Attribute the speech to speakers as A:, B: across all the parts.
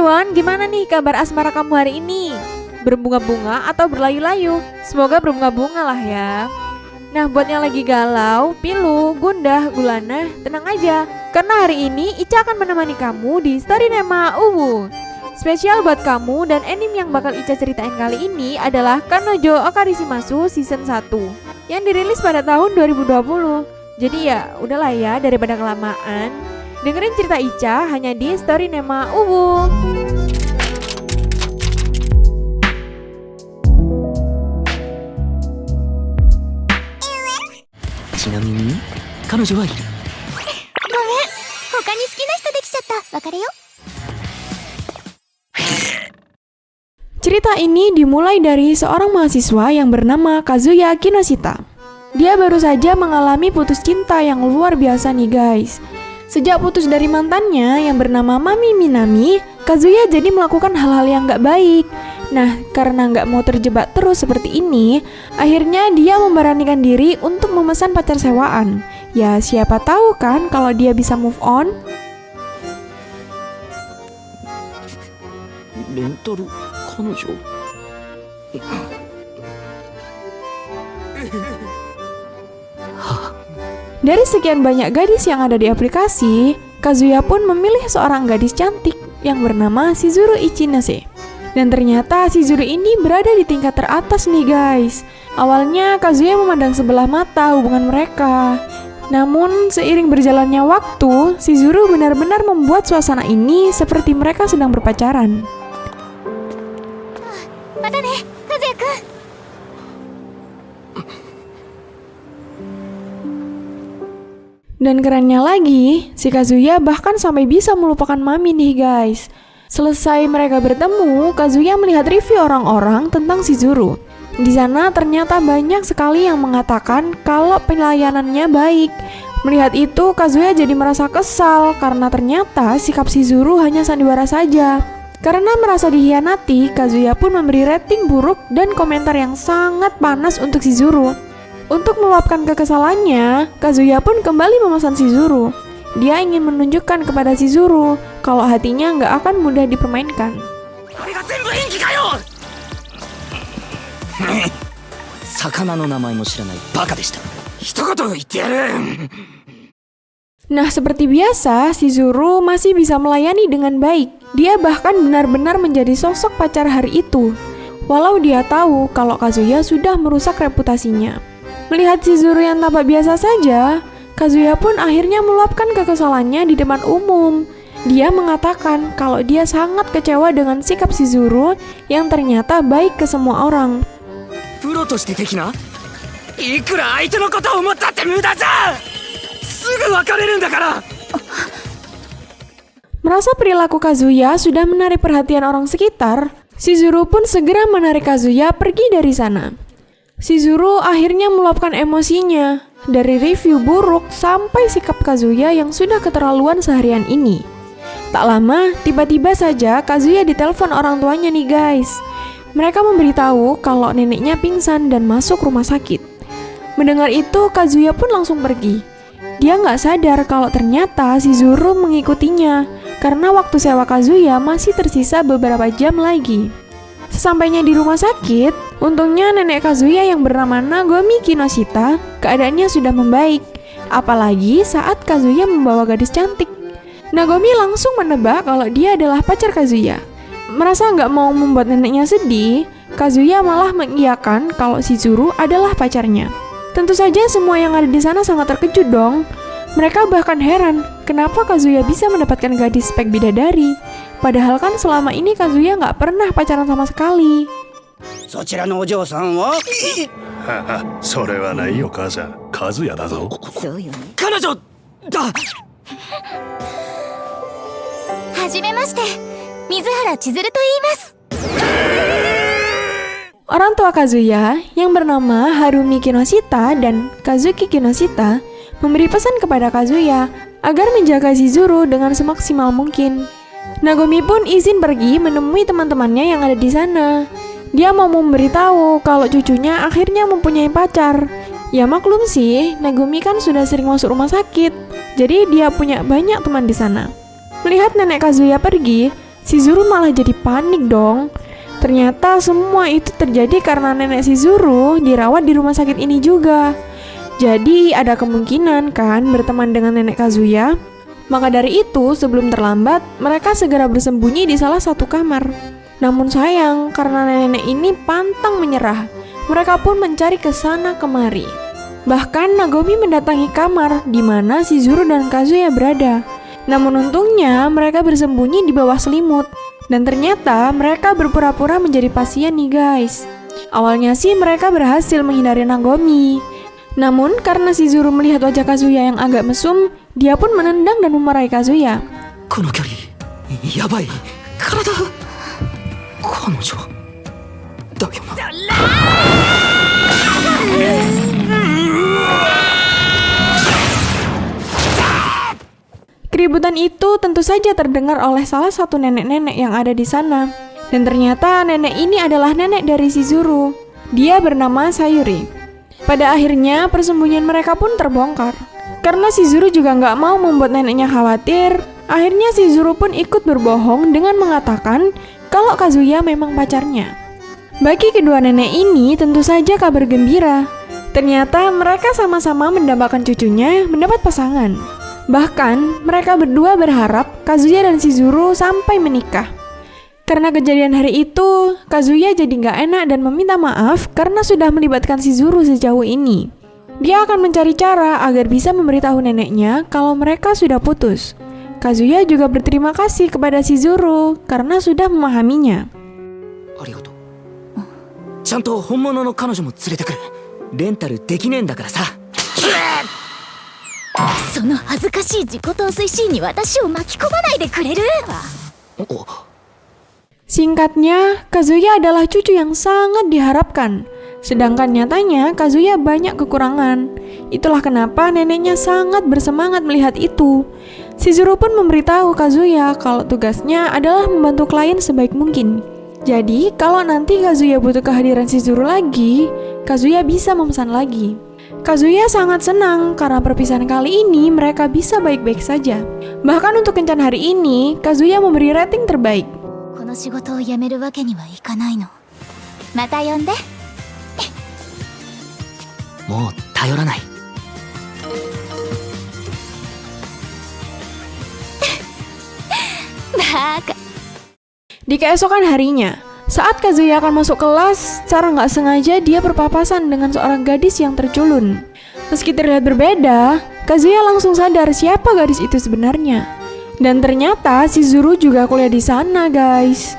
A: Won, gimana nih kabar asmara kamu hari ini? Berbunga-bunga atau berlayu-layu? Semoga berbunga-bunga lah ya. Nah, buat yang lagi galau, pilu, gundah, gulana, tenang aja. Karena hari ini Ica akan menemani kamu di Story Nema Uwu. Spesial buat kamu, dan anime yang bakal Ica ceritain kali ini adalah Kanojo Okarishimasu Season 1 yang dirilis pada tahun 2020. Jadi ya, udahlah ya, daripada kelamaan, dengerin cerita Ica hanya di Story Nema Uwu.
B: ちなみに彼女はいる。
C: ごめん、他に好きな人できちゃった。別れよ。
A: Cerita ini dimulai dari seorang mahasiswa yang bernama Kazuya Kinoshita. Dia baru saja mengalami putus cinta yang luar biasa nih guys. Sejak putus dari mantannya yang bernama Mami Minami, Kazuya jadi melakukan hal-hal yang gak baik. Nah, karena gak mau terjebak terus seperti ini, akhirnya dia memberanikan diri untuk memesan pacar sewaan. Ya, siapa tahu kan kalau dia bisa move on.
B: レンタル彼女。
A: Dari sekian banyak gadis yang ada di aplikasi, Kazuya pun memilih seorang gadis cantik yang bernama Shizuru Ichinose. Dan ternyata Shizuru ini berada di tingkat teratas nih guys. Awalnya Kazuya memandang sebelah mata hubungan mereka. Namun seiring berjalannya waktu, Shizuru benar-benar membuat suasana ini seperti mereka sedang berpacaran.
C: またね、和也くん。
A: Dan kerennya lagi, si Kazuya bahkan sampai bisa melupakan Mami nih guys. Selesai mereka bertemu, Kazuya melihat review orang-orang tentang Shizuru. Di sana ternyata banyak sekali yang mengatakan kalau pelayanannya baik. Melihat itu, Kazuya jadi merasa kesal karena ternyata sikap Shizuru hanya sandiwara saja. Karena merasa dikhianati, Kazuya pun memberi rating buruk dan komentar yang sangat panas untuk Shizuru. Untuk meluapkan kekesalannya, Kazuya pun kembali memesan Shizuru. Dia ingin menunjukkan kepada Shizuru kalau hatinya nggak akan mudah dipermainkan. Nah, seperti biasa, Shizuru masih bisa melayani dengan baik. Dia bahkan benar-benar menjadi sosok pacar hari itu. Walau dia tahu kalau Kazuya sudah merusak reputasinya. Melihat Shizuru yang tampak biasa saja, Kazuya pun akhirnya meluapkan kekesalannya di depan umum. Dia mengatakan kalau dia sangat kecewa dengan sikap Shizuru yang ternyata baik ke semua orang. Merasa perilaku Kazuya sudah menarik perhatian orang sekitar, Shizuru pun segera menarik Kazuya pergi dari sana. Shizuru akhirnya meluapkan emosinya, dari review buruk sampai sikap Kazuya yang sudah keterlaluan seharian ini. Tak lama, tiba-tiba saja Kazuya ditelepon orang tuanya nih guys. Mereka memberitahu kalau neneknya pingsan dan masuk rumah sakit. Mendengar itu, Kazuya pun langsung pergi. Dia nggak sadar kalau ternyata Shizuru mengikutinya, karena waktu sewa Kazuya masih tersisa beberapa jam lagi. Sesampainya di rumah sakit, untungnya nenek Kazuya yang bernama Nagomi Kinoshita, keadaannya sudah membaik. Apalagi saat Kazuya membawa gadis cantik. Nagomi langsung menebak kalau dia adalah pacar Kazuya. Merasa nggak mau membuat neneknya sedih, Kazuya malah mengiyakan kalau Shizuru adalah pacarnya. Tentu saja semua yang ada di sana sangat terkejut dong. Mereka bahkan heran, kenapa Kazuya bisa mendapatkan gadis spek bidadari. Padahal kan selama ini Kazuya nggak pernah pacaran sama sekali.
D: そちらのお嬢さんは
E: それはないよ母ちゃん、和也だぞ。
C: そうよね。
B: 彼女だ。
C: はじめまして、水原千鶴と言います。
A: Orang tua Kazuya yang bernama Harumi Kinoshita dan Kazuki Kinoshita memberi pesan kepada Kazuya agar menjaga Shizuru dengan semaksimal mungkin. Nagomi pun izin pergi menemui teman-temannya yang ada di sana. Dia mau memberitahu kalau cucunya akhirnya mempunyai pacar. Ya maklum sih, Nagomi kan sudah sering masuk rumah sakit, jadi dia punya banyak teman di sana. Melihat nenek Kazuya pergi, Shizuru malah jadi panik dong. Ternyata semua itu terjadi karena nenek Shizuru dirawat di rumah sakit ini juga. Jadi ada kemungkinan kan berteman dengan nenek Kazuya. Maka dari itu sebelum terlambat mereka segera bersembunyi di salah satu kamar. Namun sayang karena nenek ini pantang menyerah. Mereka pun mencari ke sana kemari. Bahkan Nagomi mendatangi kamar di mana Shizuru dan Kazuya berada. Namun untungnya mereka bersembunyi di bawah selimut. Dan ternyata mereka berpura-pura menjadi pasien nih guys. Awalnya sih mereka berhasil menghindari Nagomi. Namun karena Shizuru melihat wajah Kazuya yang agak mesum, dia pun menendang dan memarahi Kazuya.
B: この距離やばい体彼女だよな。
A: Keributan itu tentu saja terdengar oleh salah satu nenek-nenek yang ada di sana. Dan ternyata nenek ini adalah nenek dari Shizuru. Dia bernama Sayuri. Pada akhirnya persembunyian mereka pun terbongkar. Karena Shizuru juga nggak mau membuat neneknya khawatir, akhirnya Shizuru pun ikut berbohong dengan mengatakan kalau Kazuya memang pacarnya. Bagi kedua nenek ini tentu saja kabar gembira. Ternyata mereka sama-sama mendambakan cucunya mendapat pasangan. Bahkan, mereka berdua berharap Kazuya dan Shizuru sampai menikah. Karena kejadian hari itu, Kazuya jadi nggak enak dan meminta maaf karena sudah melibatkan Shizuru sejauh ini. Dia akan mencari cara agar bisa memberitahu neneknya kalau mereka sudah putus. Kazuya juga berterima kasih kepada Shizuru karena sudah memahaminya.
B: ありがとう。ちゃんと本物の彼女も連れてくる。レンタルできねえんだからさ。
C: その恥ずかしい自己陶酔シーンに私を巻き込まないでくれる？
A: Singkatnya, Kazuya adalah cucu yang sangat diharapkan. Sedangkan nyatanya Kazuya banyak kekurangan. Itulah kenapa neneknya sangat bersemangat melihat itu. Shizuru pun memberitahu Kazuya kalau tugasnya adalah membantu klien sebaik mungkin. Jadi, kalau nanti Kazuya butuh kehadiran Shizuru lagi, Kazuya bisa memesan lagi. Kazuya sangat senang karena perpisahan kali ini mereka bisa baik-baik saja. Bahkan untuk kencan hari ini, Kazuya memberi rating terbaik.
C: この仕事を辞めるわけにはいかないの。また呼んで。
B: もう頼らない。
C: バカ。
A: Di keesokan harinya, saat Kazuya akan masuk kelas, secara nggak sengaja dia berpapasan dengan seorang gadis yang terculun. Meski terlihat berbeda, Kazuya langsung sadar siapa gadis itu sebenarnya. Dan ternyata Shizuru juga kuliah di sana, guys.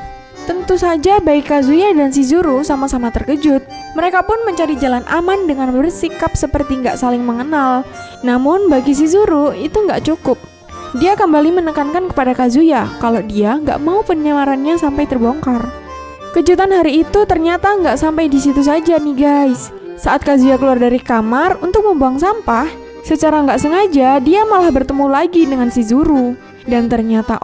A: Tentu saja baik Kazuya dan Shizuru sama-sama terkejut. Mereka pun mencari jalan aman dengan bersikap seperti nggak saling mengenal. Namun bagi Shizuru itu nggak cukup. Dia kembali menekankan kepada Kazuya kalau dia nggak mau penyamarannya sampai terbongkar. Kejutan hari itu ternyata nggak sampai di situ saja nih guys. Saat Kazuya keluar dari kamar untuk membuang sampah, secara nggak sengaja dia malah bertemu lagi dengan Shizuru. Dan ternyata,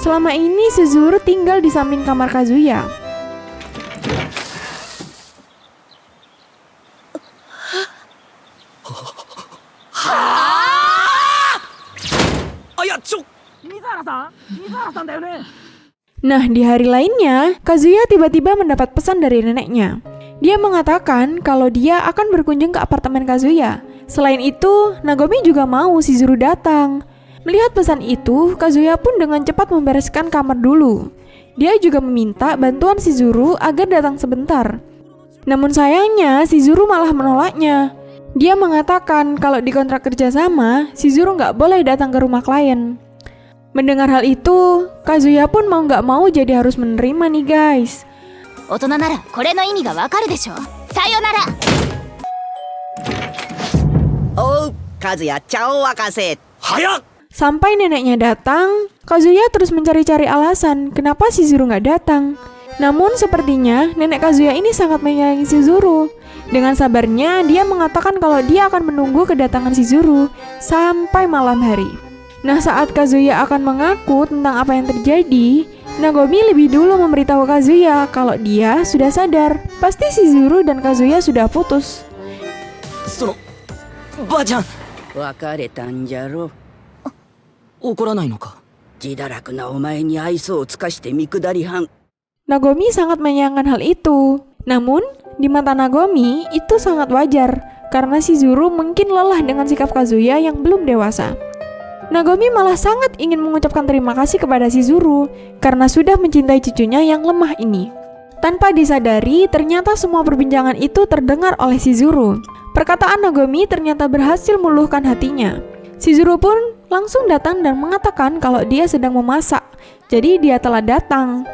A: selama ini Shizuru tinggal di samping kamar Kazuya. Nah, di hari lainnya, Kazuya tiba-tiba mendapat pesan dari neneknya. Dia mengatakan kalau dia akan berkunjung ke apartemen Kazuya. Selain itu, Nagomi juga mau Shizuru datang. Melihat pesan itu, Kazuya pun dengan cepat membereskan kamar dulu. Dia juga meminta bantuan Shizuru agar datang sebentar. Namun sayangnya, Shizuru malah menolaknya. Dia mengatakan kalau di kontrak kerjasama, Shizuru nggak boleh datang ke rumah klien. Mendengar hal itu, Kazuya pun mau nggak mau jadi harus menerima nih guys.
C: 大人ならこれの意味がわかるでしょ。さよなら。
D: おう、カズヤちゃんを沸かせ。
B: 早っ。
A: Sampai neneknya datang, Kazuya terus mencari-cari alasan kenapa Shizuru nggak datang. Namun sepertinya nenek Kazuya ini sangat menyayangi Shizuru. Dengan sabarnya, dia mengatakan kalau dia akan menunggu kedatangan Shizuru sampai malam hari. Nah, saat Kazuya akan mengaku tentang apa yang terjadi, Nagomi lebih dulu memberitahu Kazuya kalau dia sudah sadar. Pasti Shizuru dan Kazuya sudah putus.
B: そのばあちゃん
D: 別れたんじゃろ。
B: 怒らないのか。
D: 自堕落なお前に愛想を尽かして見下りはん。
A: Nagomi sangat menyayangkan hal itu. Namun, di mata Nagomi itu sangat wajar karena Shizuru mungkin lelah dengan sikap Kazuya yang belum dewasa. Nagomi malah sangat ingin mengucapkan terima kasih kepada Shizuru karena sudah mencintai cucunya yang lemah ini. Tanpa disadari, ternyata semua perbincangan itu terdengar oleh Shizuru. Perkataan Nagomi ternyata berhasil meluluhkan hatinya. Shizuru pun langsung datang dan mengatakan kalau dia sedang memasak, jadi dia telah datang.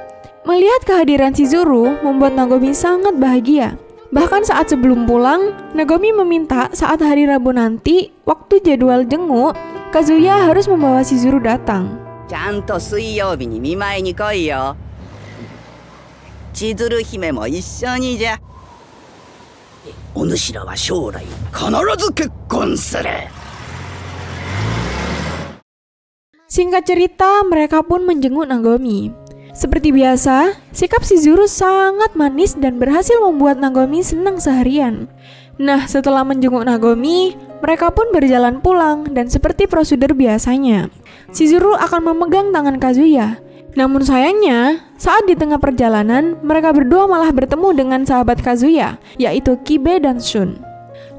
A: Melihat kehadiran Shizuru membuat Nagomi sangat bahagia. Bahkan saat sebelum pulang, Nagomi meminta saat hari Rabu nanti, waktu jadwal jenguk, Kazuya harus membawa Shizuru datang.
D: ちゃんと水曜日に見舞いに来いよ。千鶴姫も一緒にじゃ。お主らは将来必ず結婚する。
A: Singkat cerita, mereka pun menjenguk Nagomi. Seperti biasa, sikap Shizuru sangat manis dan berhasil membuat Nagomi senang seharian. Nah, setelah menjenguk Nagomi, mereka pun berjalan pulang dan seperti prosedur biasanya, Shizuru akan memegang tangan Kazuya. Namun sayangnya, saat di tengah perjalanan, mereka berdua malah bertemu dengan sahabat Kazuya, yaitu Kibe dan Shun.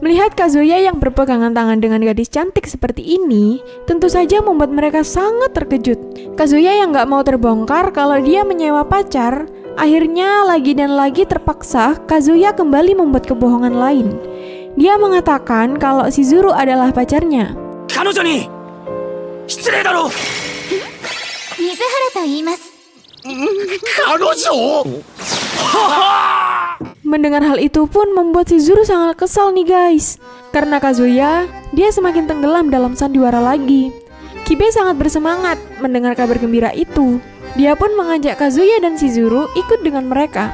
A: Melihat Kazuya yang berpegangan tangan dengan gadis cantik seperti ini, tentu saja membuat mereka sangat terkejut. Kazuya yang gak mau terbongkar kalau dia menyewa pacar, akhirnya lagi dan lagi terpaksa Kazuya kembali membuat kebohongan lain. Dia mengatakan kalau Shizuru adalah pacarnya.
B: 彼女に失礼だろ。
C: 水原と言います。
E: 彼女？
A: Mendengar hal itu pun membuat Shizuru sangat kesal nih guys. Karena Kazuya, dia semakin tenggelam dalam sandiwara lagi. Kibe sangat bersemangat mendengar kabar gembira itu. Dia pun mengajak Kazuya dan Shizuru ikut dengan mereka.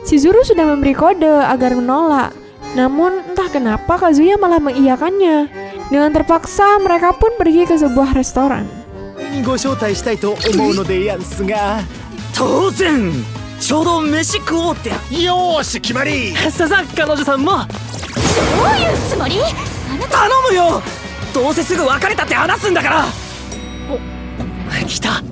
A: Shizuru sudah memberi kode agar menolak. Namun entah kenapa Kazuya malah mengiyakannya. Dengan terpaksa mereka pun pergi ke sebuah restoran.
F: ご招待したいと思うのでやんすが。
B: 当然。ちょうど飯食おうって。
E: よーし決まり。
B: ささ彼女さんも。
C: どういうつもり？あなた。
B: 頼むよ。どうせすぐ別れたって話すんだから。お、来た。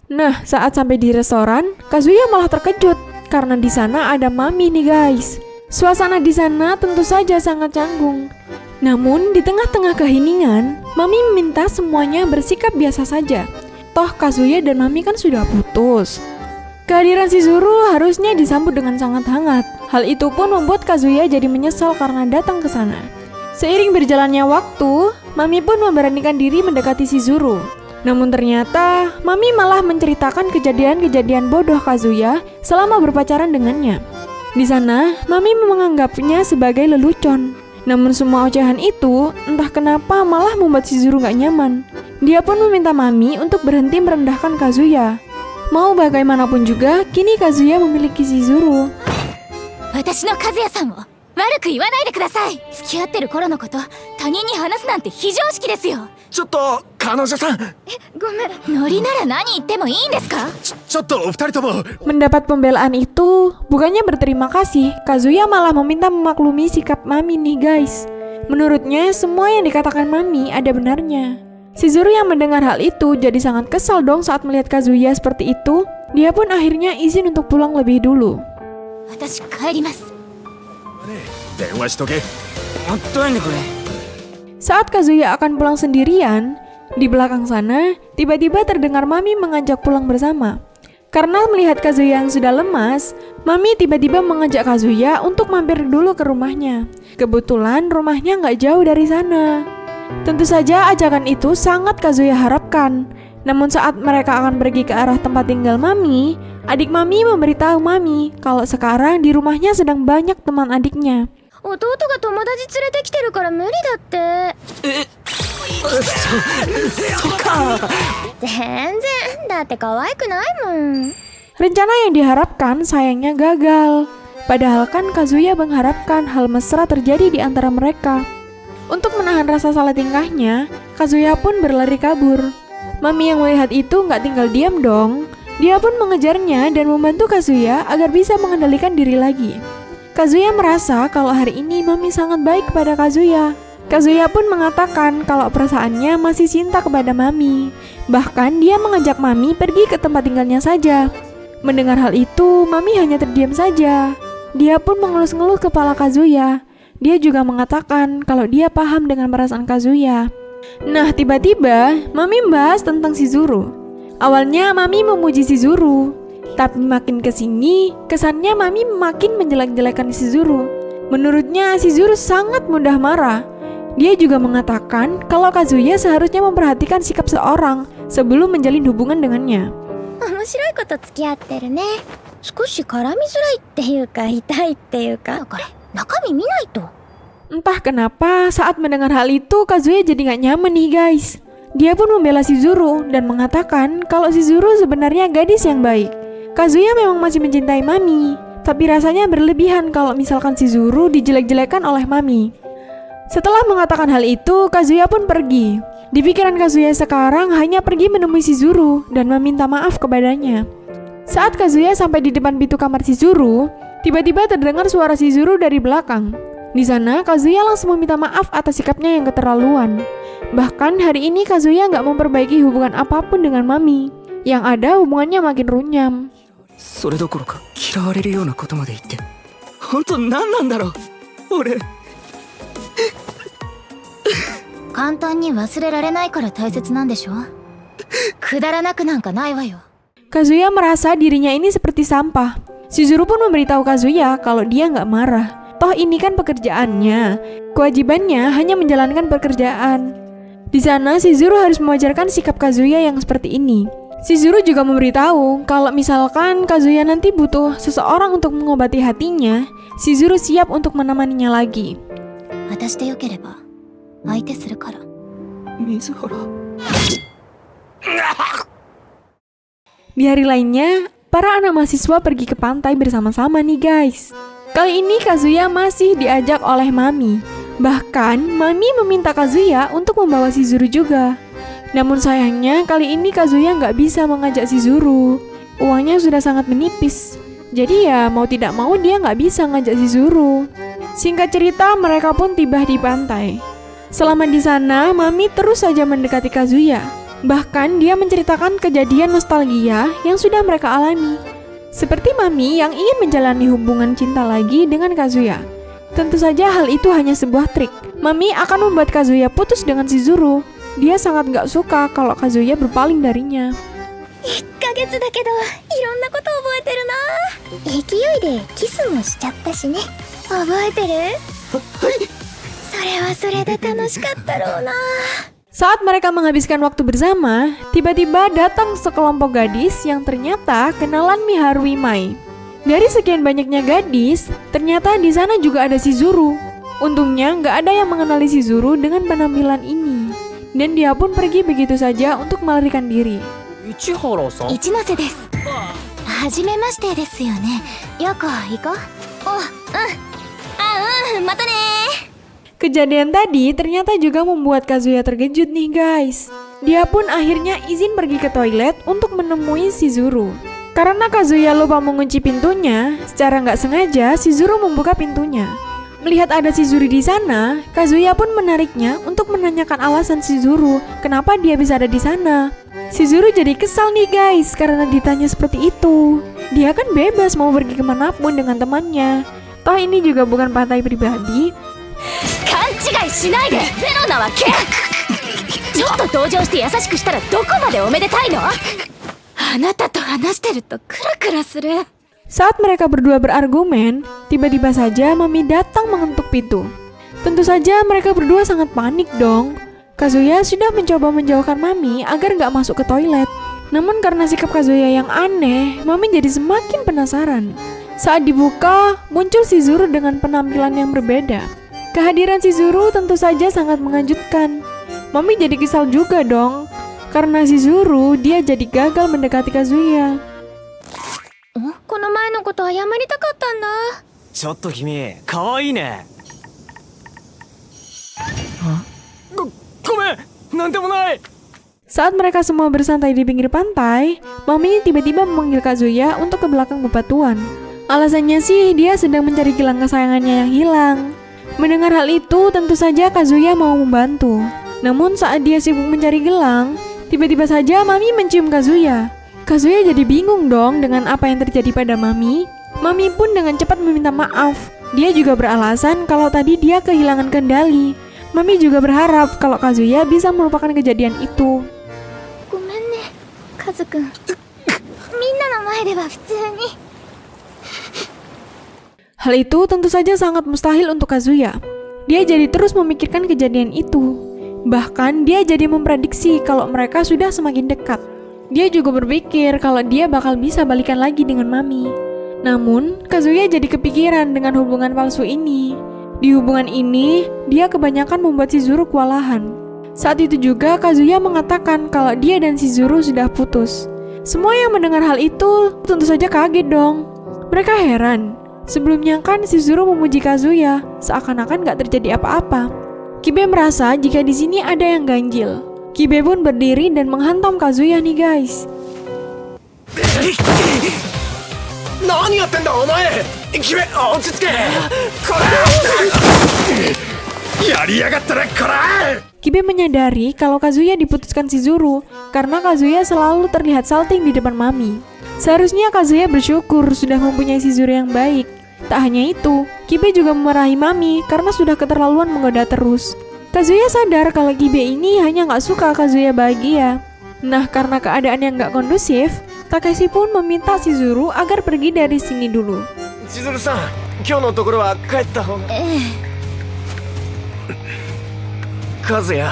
A: Nah, saat sampai di restoran, Kazuya malah terkejut karena di sana ada Mami nih guys. Suasana di sana tentu saja sangat canggung. Namun di tengah-tengah keheningan, Mami meminta semuanya bersikap biasa saja. Toh Kazuya dan Mami kan sudah putus. Kehadiran Shizuru harusnya disambut dengan sangat hangat. Hal itu pun membuat Kazuya jadi menyesal karena datang ke sana. Seiring berjalannya waktu, Mami pun memberanikan diri mendekati Shizuru. Namun ternyata, Mami malah menceritakan kejadian-kejadian bodoh Kazuya selama berpacaran dengannya. Di sana, Mami menganggapnya sebagai lelucon. Namun semua ocehan itu, entah kenapa malah membuat Shizuru gak nyaman. Dia pun meminta Mami untuk berhenti merendahkan Kazuya. Mau bagaimanapun juga, kini Kazuya memiliki Shizuru.
C: 私の和也さんを悪く言わないでください。付き合ってる頃のこと他人に話すなんて非常識ですよ。
F: ちょっと彼女さん。
C: ごめん。ノリなら何言ってもいいんですか？
F: ちょっとお二人とも。
A: Mendapat pembelaan itu, bukannya berterima kasih, Kazuya malah meminta memaklumi sikap Mami nih guys. Menurutnya, semua yang dikatakan Mami ada benarnya. Shizuru yang mendengar hal itu jadi sangat kesal dong saat melihat Kazuya seperti itu. Dia pun akhirnya izin untuk pulang lebih dulu.
C: 私帰ります。
F: 電話しとけ。
B: どうやねんこれ。
A: Saat Kazuya akan pulang sendirian, di belakang sana tiba-tiba terdengar Mami mengajak pulang bersama. Karena melihat Kazuya yang sudah lemas, Mami tiba-tiba mengajak Kazuya untuk mampir dulu ke rumahnya. Kebetulan rumahnya nggak jauh dari sana. Tentu saja ajakan itu sangat Kazuya harapkan. Namun saat mereka akan pergi ke arah tempat tinggal Mami, adik Mami memberitahu Mami kalau sekarang di rumahnya sedang banyak teman adiknya.
C: 弟が友達連れてきてるから無理だって。
B: そっか。
C: 全然。だって可愛くないもん。
A: Rencana yang diharapkan sayangnya gagal. Padahal kan Kazuya mengharapkan hal mesra terjadi di antara mereka. Untuk menahan rasa salah tingkahnya, Kazuya pun berlari kabur. Mami yang melihat itu nggak tinggal diam dong. Dia pun mengejarnya dan membantu Kazuya agar bisa mengendalikan diri lagi. Kazuya merasa kalau hari ini Mami sangat baik kepada Kazuya. Kazuya pun mengatakan kalau perasaannya masih cinta kepada Mami. Bahkan dia mengajak Mami pergi ke tempat tinggalnya saja. Mendengar hal itu, Mami hanya terdiam saja. Dia pun mengelus-ngelus kepala Kazuya. Dia juga mengatakan kalau dia paham dengan perasaan Kazuya. Nah, tiba-tiba Mami membahas tentang Shizuru. Awalnya Mami memuji Shizuru, tapi makin kesini, kesannya Mami makin menjelek-jelekan Shizuru. Menurutnya Shizuru sangat mudah marah. Dia juga mengatakan kalau Kazuya seharusnya memperhatikan sikap seorang sebelum menjalin hubungan dengannya.
C: 面白いこと付き合ってるね。少し絡みづらいっていうか痛いっていうか。だから中身見ないと。
A: Entah kenapa saat mendengar hal itu Kazuya jadi gak nyaman nih guys. Dia pun membela Shizuru dan mengatakan kalau Shizuru sebenarnya gadis yang baik. Kazuya memang masih mencintai Mami, tapi rasanya berlebihan kalau misalkan Shizuru dijelek-jelekan oleh Mami. Setelah mengatakan hal itu, Kazuya pun pergi. Di pikiran Kazuya sekarang hanya pergi menemui Shizuru dan meminta maaf kepadanya. Saat Kazuya sampai di depan pintu kamar Shizuru, tiba-tiba terdengar suara Shizuru dari belakang. Di sana, Kazuya langsung meminta maaf atas sikapnya yang keterlaluan. Bahkan hari ini Kazuya nggak memperbaiki hubungan apapun dengan Mami. Yang ada hubungannya makin runyam.
B: それどころか嫌われるようなことまで言って、本当何なんだろう俺。
C: 簡単に忘れられないから大切なんでしょ。くだらなくなんかないわよ。
A: Kazuya merasa dirinya ini seperti sampah. Shizuru pun memberitahu Kazuya kalau dia nggak marah. Toh ini kan pekerjaannya. Kewajibannya hanya menjalankan pekerjaan. Di sana Shizuru harus mewajarkan sikap Kazuya yang seperti ini. Shizuru juga memberitahu kalau misalkan Kazuya nanti butuh seseorang untuk mengobati hatinya, Shizuru siap untuk menemaninya lagi.
C: 私でよければ相手するから。
B: 水原。
A: Di hari lainnya, para anak mahasiswa pergi ke pantai bersama-sama nih guys. Kali ini Kazuya masih diajak oleh Mami. Bahkan Mami meminta Kazuya untuk membawa Shizuru juga. Namun sayangnya kali ini Kazuya nggak bisa mengajak Shizuru. Uangnya sudah sangat menipis. Jadi ya mau tidak mau dia nggak bisa ngajak Shizuru. Singkat cerita mereka pun tiba di pantai. Selama di sana Mami terus saja mendekati Kazuya. Bahkan dia menceritakan kejadian nostalgia yang sudah mereka alami. Seperti Mami yang ingin menjalani hubungan cinta lagi dengan Kazuya. Tentu saja hal itu hanya sebuah trik. Mami akan membuat Kazuya putus dengan Shizuru. Dia sangat gak suka kalau Kazuya berpaling darinya.
C: 1ヶ月だけどいろんなこと覚えてるな。勢いでキスもしちゃったしね。覚えてる？それはそれで楽しかったろうな。
A: Saat mereka menghabiskan waktu bersama, tiba-tiba datang sekelompok gadis yang ternyata kenalan Miharu Imai. Dari sekian banyaknya gadis, ternyata di sana juga ada Shizuru. Untungnya nggak ada yang mengenali Shizuru dengan penampilan ini. Dan dia pun pergi begitu saja untuk melarikan diri.
F: 市原さん。
C: 一ノ瀬です。はじめましてですよね。よこ行こう。またね。
A: Kejadian tadi ternyata juga membuat Kazuya terkejut nih guys. Dia pun akhirnya izin pergi ke toilet untuk menemui Shizuru. Karena Kazuya lupa mengunci pintunya, secara nggak sengaja Shizuru membuka pintunya. Melihat ada Shizuru di sana, Kazuya pun menariknya untuk menanyakan alasan Shizuru kenapa dia bisa ada di sana. Shizuru jadi kesal nih guys karena ditanya seperti itu. Dia kan bebas mau pergi kemanapun dengan temannya. Toh ini juga bukan pantai pribadi.
C: 勘違いしないで。ゼロなわけ。ちょっと同情して優しくしたらどこまでおめでたいの？あなたと話してるとクラクラする。
A: Saat mereka berdua berargumen, tiba-tiba saja Mami datang mengetuk pintu. Tentu saja mereka berdua sangat panik dong. Kazuya sudah mencoba menjauhkan Mami agar gak masuk ke toilet. Namun karena sikap Kazuya yang aneh, Mami jadi semakin penasaran. Saat dibuka, muncul Shizuru dengan penampilan yang berbeda. Kehadiran Shizuru tentu saja sangat mengejutkan. Mami jadi kesal juga dong. Karena Shizuru, dia jadi gagal mendekati Kazuya.
C: この前のこと謝りたかったんだ。
F: ちょっと君、可愛いね。ごめん、なんでもない。
A: Saat mereka semua bersantai di pinggir pantai, Mami tiba-tiba memanggil Kazuya untuk ke belakang bebatuan. Alasannya sih dia sedang mencari gelang kesayangannya yang hilang. Mendengar hal itu, tentu saja Kazuya mau membantu. Namun saat dia sibuk mencari gelang, tiba-tiba saja Mami mencium Kazuya. Kazuya jadi bingung dong dengan apa yang terjadi pada Mami. Mami pun dengan cepat meminta maaf. Dia juga beralasan kalau tadi dia kehilangan kendali. Mami juga berharap kalau Kazuya bisa melupakan kejadian itu.
C: ごめんねカズくんみんなの前では普通に
A: Hal itu tentu saja sangat mustahil untuk Kazuya. Dia jadi terus memikirkan kejadian itu. Bahkan dia jadi memprediksi kalau mereka sudah semakin dekat. Dia juga berpikir kalau dia bakal bisa balikan lagi dengan Mami. Namun, Kazuya jadi kepikiran dengan hubungan palsu ini. Di hubungan ini, dia kebanyakan membuat Shizuru kewalahan. Saat itu juga Kazuya mengatakan kalau dia dan Shizuru sudah putus. Semua yang mendengar hal itu tentu saja kaget dong. Mereka heran. Sebelumnya kan Shizuru memuji Kazuya, seakan-akan gak terjadi apa-apa. Kibe merasa jika di sini ada yang ganjil. Kibe pun berdiri dan menghantam Kazuya nih guys.
F: 何やってんだお前君落ち着けこれやりやがったなこら
A: Kibe menyadari kalau Kazuya diputuskan Shizuru karena Kazuya selalu terlihat salting di depan Mami. Seharusnya Kazuya bersyukur sudah mempunyai Shizuru yang baik. Tak hanya itu, Kibe juga memarahi Mami karena sudah keterlaluan menggoda terus. Kazuya sadar kalau Kibe ini hanya gak suka Kazuya bahagia. Nah, karena keadaan yang gak kondusif, Takeshi pun meminta Shizuru agar pergi dari sini dulu.
F: 千鶴さん今日のところは帰った方が和也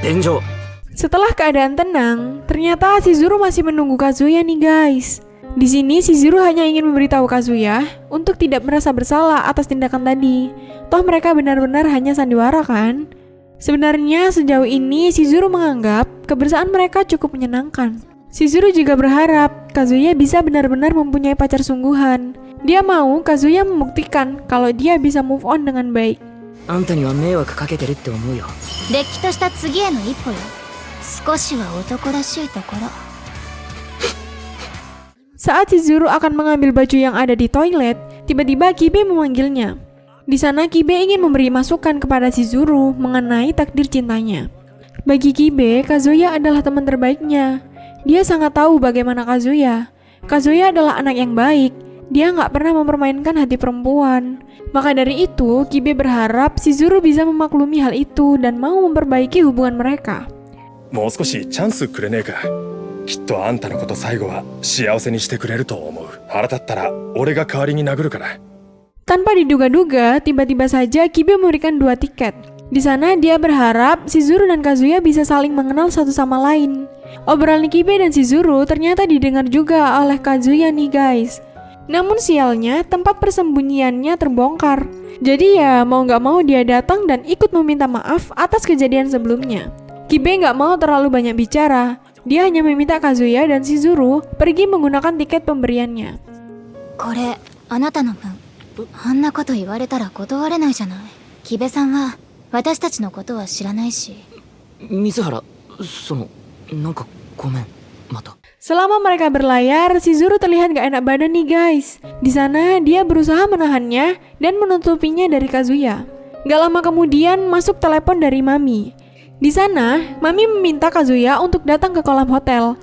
B: 天井
A: Setelah keadaan tenang, ternyata Shizuru masih menunggu Kazuya nih guys. Di sini Shizuru hanya ingin memberitahu Kazuya untuk tidak merasa bersalah atas tindakan tadi. Toh mereka benar-benar hanya sandiwara kan? Sebenarnya sejauh ini Shizuru menganggap kebersamaan mereka cukup menyenangkan. Shizuru juga berharap Kazuya bisa benar-benar mempunyai pacar sungguhan. Dia mau Kazuya membuktikan kalau dia bisa move on dengan baik.
B: あんたには迷惑かけてるって思うよ。
C: れっきとした次への一歩よ少しは男らしいところ
A: Saat Shizuru akan mengambil baju yang ada di toilet, tiba-tiba Kibe memanggilnya. Di sana Kibe ingin memberi masukan kepada Shizuru mengenai takdir cintanya. Bagi Kibe, Kazuya adalah teman terbaiknya. Dia sangat tahu bagaimana Kazuya. Kazuya adalah anak yang baik. Dia nggak pernah mempermainkan hati perempuan. Maka dari itu, Kibe berharap Shizuru bisa memaklumi hal itu dan mau memperbaiki hubungan mereka.
E: もう少しチャンスくれねえかきっとあんたのこと最後は幸せにしてくれると思う腹立ったら俺が代わりに殴るから
A: Tanpa diduga-duga, tiba-tiba saja Kibe memberikan 2 tiket. Di sana dia berharap Shizuru dan Kazuya bisa saling mengenal satu sama lain. Obrolan Kibe dan Shizuru ternyata didengar juga oleh Kazuya nih guys. Namun sialnya tempat persembunyiannya terbongkar. Jadi ya mau gak mau dia datang dan ikut meminta maaf atas kejadian sebelumnya. Kibe gak mau terlalu banyak bicara. Dia hanya meminta Kazuya dan Shizuru pergi menggunakan tiket pemberiannya.
C: これあなたの分あんなこと言われたら断れないじゃない木部さんは私たちのことは知らないし
B: 水原なんかごめんまた
A: Selama mereka berlayar, Shizuru terlihat gak enak badan nih guys. Di sana dia berusaha menahannya dan menutupinya dari Kazuya. Gak lama kemudian masuk telepon dari Mami. Di sana, Mami meminta Kazuya untuk datang ke kolam hotel.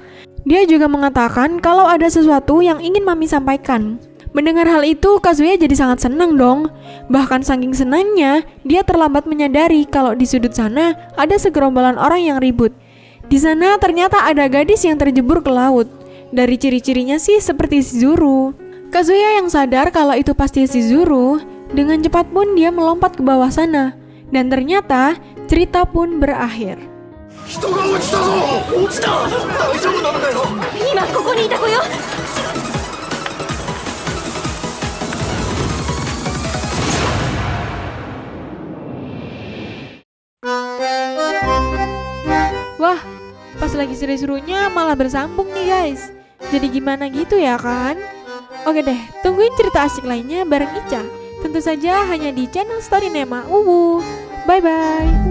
A: Dia juga mengatakan kalau ada sesuatu yang ingin Mami sampaikan. Mendengar hal itu, Kazuya jadi sangat senang dong. Bahkan saking senangnya, dia terlambat menyadari kalau di sudut sana ada segerombolan orang yang ribut. Di sana ternyata ada gadis yang terjebur ke laut. Dari ciri-cirinya sih seperti Shizuru. Kazuya yang sadar kalau itu pasti Shizuru, dengan cepat pun dia melompat ke bawah sana. Dan ternyata cerita pun berakhir.
F: 人が落ちたぞ落ちた大丈夫なのかよ
C: 今ここにいた子よ
A: Wah, pas lagi seru-serunya malah bersambung nih guys. Jadi gimana gitu ya kan? Oke deh, tungguin cerita asik lainnya bareng Ica. Tentu saja hanya di channel Story Nema. Bye bye.